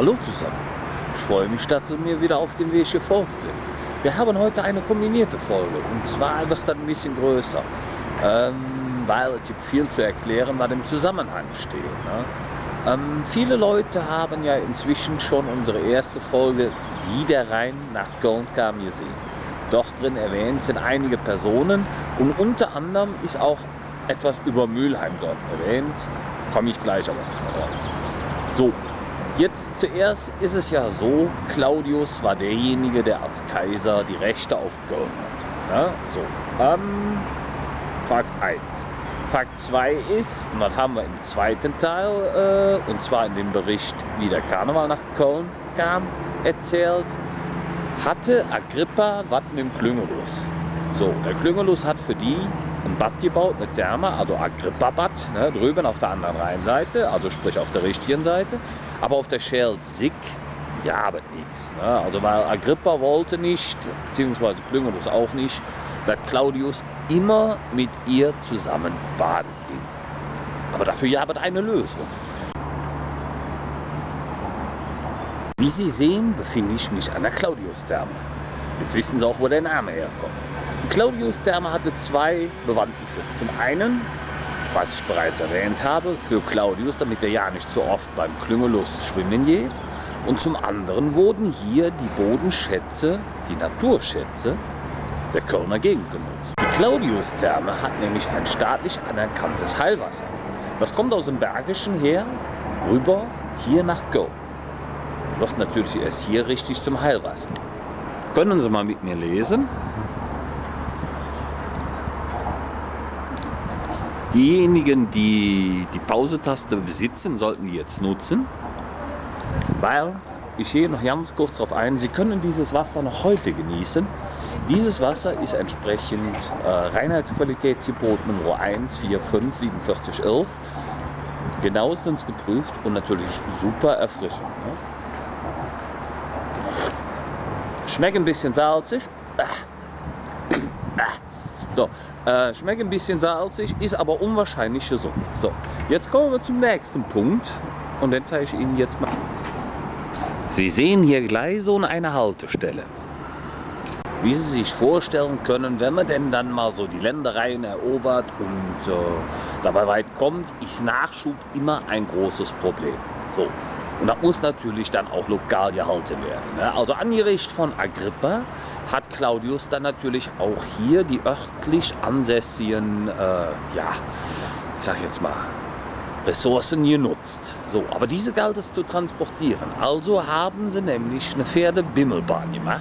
Hallo zusammen, ich freue mich, dass Sie mir wieder auf dem Weg gefolgt sind. Wir haben heute eine kombinierte Folge und zwar wird das ein bisschen größer, weil es gibt viel zu erklären, was im Zusammenhang steht. Ne? Viele Leute haben ja inzwischen schon unsere erste Folge Wie der Rhein nach Köln kam gesehen. Dort drin erwähnt sind einige Personen und unter anderem ist auch etwas über Mülheim dort erwähnt. Komme ich gleich aber noch drauf. So, jetzt zuerst ist es ja so, Claudius war derjenige, der als Kaiser die Rechte auf Köln hatte. Ne? So, Fakt 1. Fakt 2 ist, und das haben wir im zweiten Teil, und zwar in dem Bericht, wie der Karneval nach Köln kam, erzählt, hatte Agrippa was mit dem Klüngelus. So, der Klüngelus hat für die ein Bad gebaut, eine Therme, also Agrippa-Bad, ne, drüben auf der anderen Rheinseite, also sprich auf der richtigen Seite, aber auf der Schelsig, ja, aber nichts. Ne? Also weil Agrippa wollte nicht, beziehungsweise Klüngelus auch nicht, dass Claudius immer mit ihr zusammen baden ging. Aber dafür gab es eine Lösung. Wie Sie sehen, befinde ich mich an der Claudius-Therme. Jetzt wissen Sie auch, wo der Name herkommt. Die Claudius-Therme hatte zwei Bewandtnisse. Zum einen, was ich bereits erwähnt habe, für Claudius, damit er ja nicht so oft beim Klüngelus schwimmen geht. Und zum anderen wurden hier die Bodenschätze, die Naturschätze der Kölner Gegend genutzt. Die Claudius-Therme hat nämlich ein staatlich anerkanntes Heilwasser. Das kommt aus dem Bergischen her, rüber, hier nach Köln. Wird natürlich erst hier richtig zum Heilwasser. Können Sie mal mit mir lesen? Diejenigen, die die Pause-Taste besitzen, sollten die jetzt nutzen, weil, ich gehe noch ganz kurz darauf ein, Sie können dieses Wasser noch heute genießen. Dieses Wasser ist entsprechend Reinheitsqualitätsgebot Nummer 1, 4, 5, 47, 11 genauestens geprüft und natürlich super erfrischend. Ne? Schmeckt ein bisschen salzig. So, schmeckt ein bisschen salzig, ist aber unwahrscheinlich gesund. So, jetzt kommen wir zum nächsten Punkt und den zeige ich Ihnen jetzt mal. Sie sehen hier gleich so eine Haltestelle. Wie Sie sich vorstellen können, wenn man denn dann mal so die Ländereien erobert und dabei weit kommt, ist Nachschub immer ein großes Problem. So. Und das muss natürlich dann auch lokal gehalten werden. Ne? Also angerichtet von Agrippa hat Claudius dann natürlich auch hier die örtlich ansässigen, ja, ich sag jetzt mal, Ressourcen genutzt. So, aber diese galt es zu transportieren. Also haben sie nämlich eine Pferdebimmelbahn gemacht,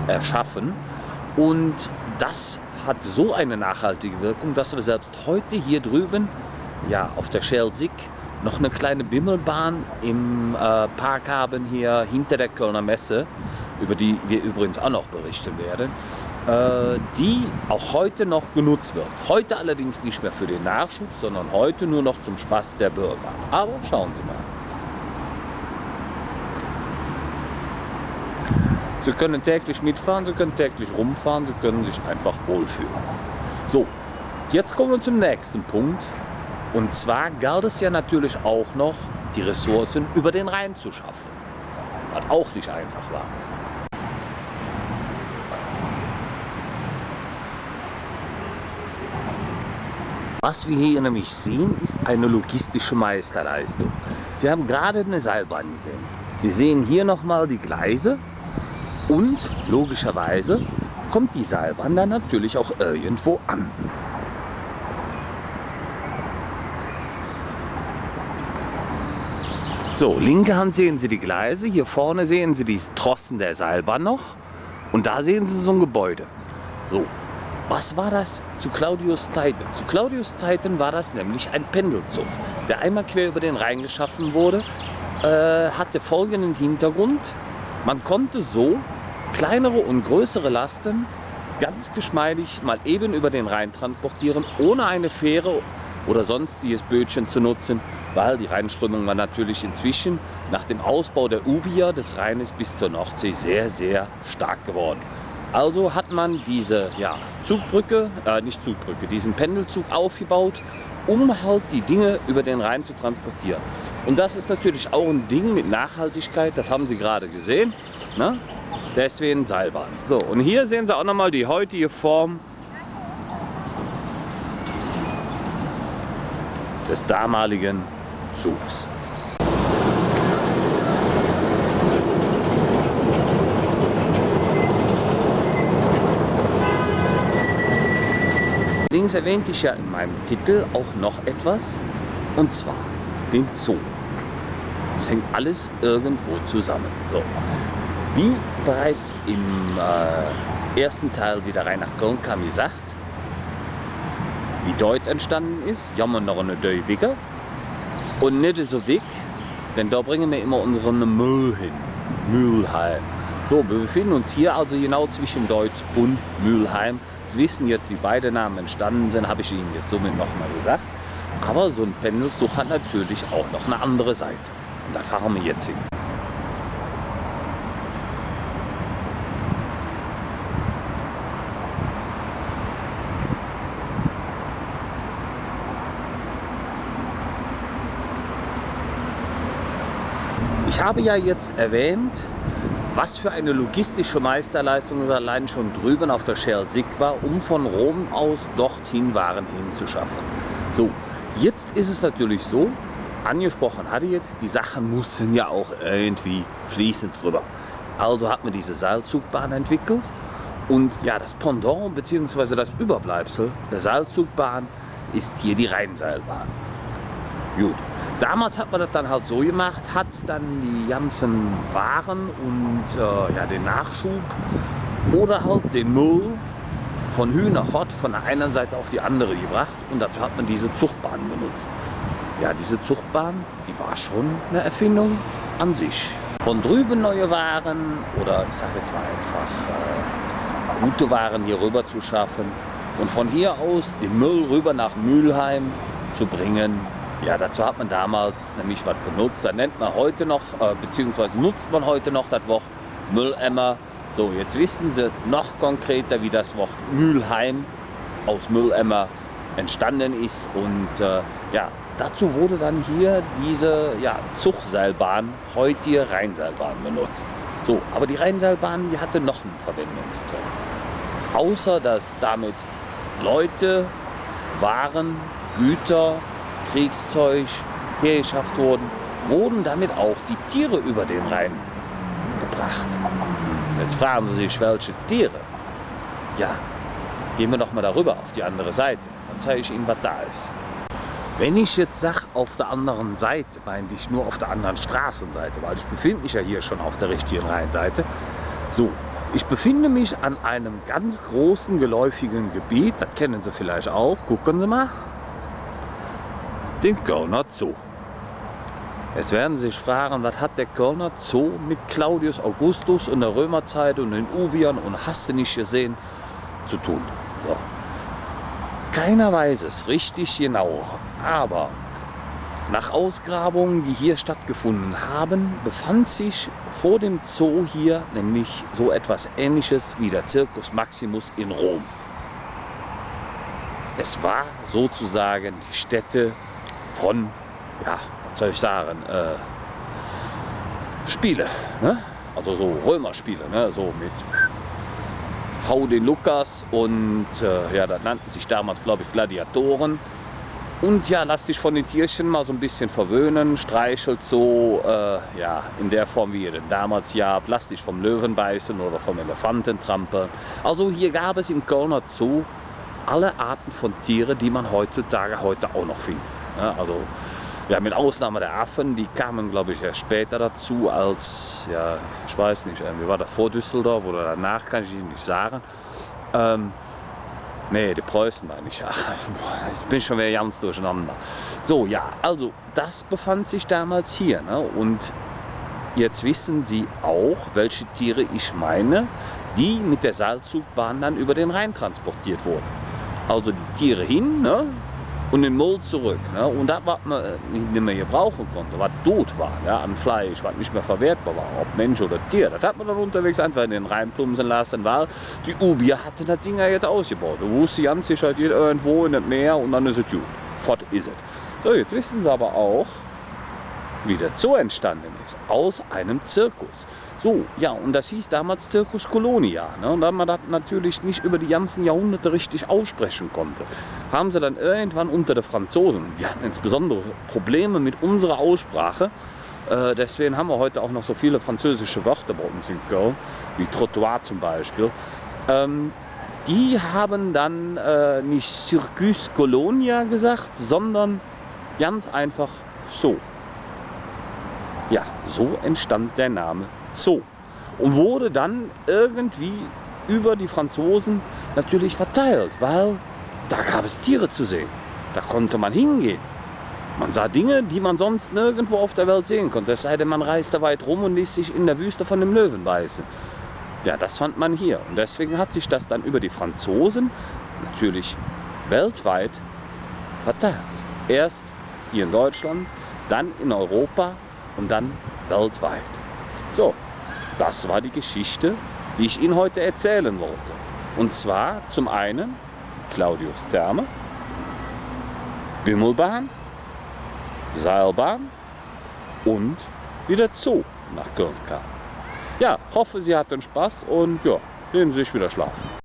erschaffen. Und das hat so eine nachhaltige Wirkung, dass wir selbst heute hier drüben, ja, auf der Schelsig, noch eine kleine Bimmelbahn im Park haben hier hinter der Kölner Messe, über die wir übrigens auch noch berichten werden, die auch heute noch genutzt wird. Heute allerdings nicht mehr für den Nachschub, sondern heute nur noch zum Spaß der Bürger. Aber schauen Sie mal. Sie können täglich mitfahren, Sie können täglich rumfahren, Sie können sich einfach wohlfühlen. So, jetzt kommen wir zum nächsten Punkt. Und zwar galt es ja natürlich auch noch, die Ressourcen über den Rhein zu schaffen, was auch nicht einfach war. Was wir hier nämlich sehen, ist eine logistische Meisterleistung. Sie haben gerade eine Seilbahn gesehen. Sie sehen hier nochmal die Gleise und logischerweise kommt die Seilbahn dann natürlich auch irgendwo an. So, linke Hand sehen Sie die Gleise, hier vorne sehen Sie die Trossen der Seilbahn noch und da sehen Sie so ein Gebäude. So, was war das zu Claudius' Zeiten? Zu Claudius' Zeiten war das nämlich ein Pendelzug, der einmal quer über den Rhein geschaffen wurde, hatte folgenden Hintergrund. Man konnte so kleinere und größere Lasten ganz geschmeidig mal eben über den Rhein transportieren, ohne eine Fähre oder sonstiges Bötchen zu nutzen, weil die Rheinströmung war natürlich inzwischen nach dem Ausbau der Ubier des Rheines bis zur Nordsee sehr, sehr stark geworden. Also hat man diese Zugbrücke, nicht Zugbrücke, diesen Pendelzug aufgebaut um halt die Dinge über den Rhein zu transportieren. Und das ist natürlich auch ein Ding mit Nachhaltigkeit, das haben Sie gerade gesehen, ne? Deswegen Seilbahn. So, und hier sehen Sie auch nochmal die heutige Form des damaligen Zugs. Allerdings erwähnte ich ja in meinem Titel auch noch etwas, und zwar den Zoo. Es hängt alles irgendwo zusammen. So. Wie bereits im ersten Teil, wie der Rhein nach Köln kam, gesagt, wie Deutsch entstanden ist, jammer noch eine Döwiger und nicht so weg, denn da bringen wir immer unseren Müll hin, Mülheim. So, wir befinden uns hier also genau zwischen Deutsch und Mülheim. Sie wissen jetzt, wie beide Namen entstanden sind, habe ich Ihnen jetzt somit nochmal gesagt. Aber so ein Pendelzug hat natürlich auch noch eine andere Seite. Und da fahren wir jetzt hin. Ich habe ja jetzt erwähnt, was für eine logistische Meisterleistung es allein schon drüben auf der Schelsig war, um von Rom aus dorthin Waren hinzuschaffen. So, jetzt ist es natürlich so, angesprochen hatte jetzt, die Sachen mussten ja auch irgendwie fließend drüber. Also hat man diese Seilzugbahn entwickelt und ja, das Pendant bzw. das Überbleibsel der Seilzugbahn ist hier die Rheinseilbahn. Gut. Damals hat man das dann halt so gemacht, hat dann die ganzen Waren und ja, den Nachschub oder halt den Müll von Hühnerhort von der einen Seite auf die andere gebracht und dafür hat man diese Zugbahn benutzt. Ja, diese Zugbahn, die war schon eine Erfindung an sich. Von drüben neue Waren oder ich sage jetzt mal einfach gute Waren hier rüber zu schaffen und von hier aus den Müll rüber nach Mülheim zu bringen. Ja, dazu hat man damals nämlich was benutzt. Da nennt man heute noch, beziehungsweise nutzt man heute noch das Wort Müllemmer. So, jetzt wissen Sie noch konkreter, wie das Wort Mülheim aus Müllemmer entstanden ist. Und ja, dazu wurde dann hier diese Zugseilbahn, heutige Rheinseilbahn, benutzt. So, aber die Rheinseilbahn, die hatte noch einen Verwendungszweck. Außer dass damit Leute, Waren, Güter, Kriegszeug hergeschafft wurden damit auch die Tiere über den Rhein gebracht. Jetzt fragen Sie sich, welche Tiere? Ja, gehen wir doch mal darüber auf die andere Seite. Dann zeige ich Ihnen, was da ist. Wenn ich jetzt sage, auf der anderen Seite, meine ich nur auf der anderen Straßenseite, weil ich befinde mich ja hier schon auf der richtigen Rheinseite. So, ich befinde mich an einem ganz großen, geläufigen Gebiet, das kennen Sie vielleicht auch, gucken Sie mal. Den Kölner Zoo. Jetzt werden Sie sich fragen, was hat der Kölner Zoo mit Claudius Augustus und der Römerzeit und den Ubiern und hast du nicht gesehen zu tun? So. Keiner weiß es richtig genau, aber nach Ausgrabungen, die hier stattgefunden haben, befand sich vor dem Zoo hier nämlich so etwas Ähnliches wie der Circus Maximus in Rom. Es war sozusagen die Stätte von, ja, was soll ich sagen, Spiele, ne? Also so Römerspiele, ne? So mit Hau den Lukas und ja, das nannten sich damals, glaube ich, Gladiatoren. Und ja, lass dich von den Tierchen mal so ein bisschen verwöhnen, streichelt so, ja, in der Form, wie ihr denn damals ja, lass dich vom Löwen beißen oder vom Elefanten trampeln. Also hier gab es im Kölner Zoo alle Arten von Tieren, die man heutzutage auch noch findet. Ja, also ja, mit Ausnahme der Affen, die kamen, glaube ich, erst später dazu als, ja, ich weiß nicht, wie war das vor Düsseldorf oder danach, kann ich Ihnen nicht sagen. Nee, die Preußen meine ich ja. Ich bin schon wieder ganz durcheinander. So, ja, also das befand sich damals hier. Ne? Und jetzt wissen Sie auch, welche Tiere ich meine, die mit der Seilzugbahn dann über den Rhein transportiert wurden. Also die Tiere hin, ne? Und den Müll zurück. Ne? Und das, was man nicht mehr gebrauchen konnte, was tot war, ja, an Fleisch, was nicht mehr verwertbar war, ob Mensch oder Tier, das hat man dann unterwegs einfach in den Rhein plumpsen lassen, weil die Ubier hatten das Ding ja jetzt ausgebaut. Du wusstest ganz sicher, irgendwo in das Meer und dann ist es gut. fort ist es. So, jetzt wissen Sie aber auch, wie der Zoo entstanden ist. Aus einem Zirkus. So, ja, und das hieß damals Circus Colonia. Ne? Und da man das natürlich nicht über die ganzen Jahrhunderte richtig aussprechen konnte, haben sie dann irgendwann unter den Franzosen, die hatten insbesondere Probleme mit unserer Aussprache, deswegen haben wir heute auch noch so viele französische Wörter bei uns in Köln, wie Trottoir zum Beispiel. Die haben dann nicht Circus Colonia gesagt, sondern ganz einfach so. Ja, so entstand der Name Zoo und wurde dann irgendwie über die Franzosen natürlich verteilt, weil da gab es Tiere zu sehen. Da konnte man hingehen. Man sah Dinge, die man sonst nirgendwo auf der Welt sehen konnte. Es sei denn, man reiste weit rum und ließ sich in der Wüste von einem Löwen beißen. Ja, das fand man hier. Und deswegen hat sich das dann über die Franzosen natürlich weltweit verteilt. Erst hier in Deutschland, dann in Europa und dann weltweit. So, das war die Geschichte, die ich Ihnen heute erzählen wollte. Und zwar zum einen Claudius Therme, Bimmelbahn, Seilbahn und wie der Zoo nach Köln kam. Ja, hoffe, Sie hatten Spaß und ja, legen Sie sich wieder schlafen.